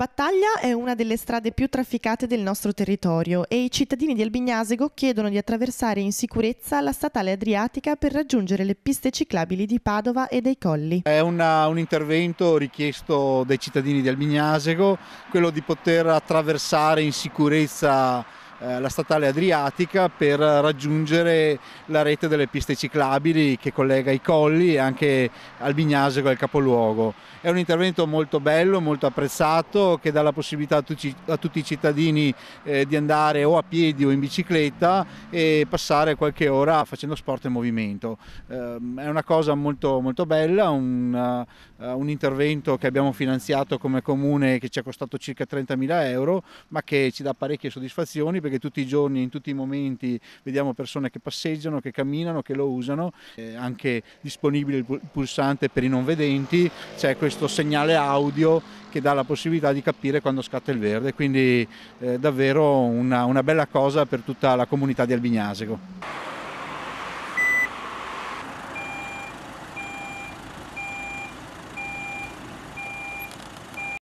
Battaglia è una delle strade più trafficate del nostro territorio e i cittadini di Albignasego chiedono di attraversare in sicurezza la statale Adriatica per raggiungere le piste ciclabili di Padova e dei Colli. È un intervento richiesto dai cittadini di Albignasego, quello di poter attraversare in sicurezza la statale Adriatica per raggiungere la rete delle piste ciclabili che collega i colli e anche Albignasego al capoluogo. È un intervento molto bello, molto apprezzato, che dà la possibilità a tutti i cittadini di andare o a piedi o in bicicletta e passare qualche ora facendo sport e movimento. È una cosa molto, molto bella, un intervento che abbiamo finanziato come comune, che ci è costato circa 30.000 euro, ma che ci dà parecchie soddisfazioni, perché tutti i giorni, in tutti i momenti, vediamo persone che passeggiano, che camminano, che lo usano. È anche disponibile il pulsante per i non vedenti, c'è questo segnale audio che dà la possibilità di capire quando scatta il verde, quindi davvero una bella cosa per tutta la comunità di Albignasego.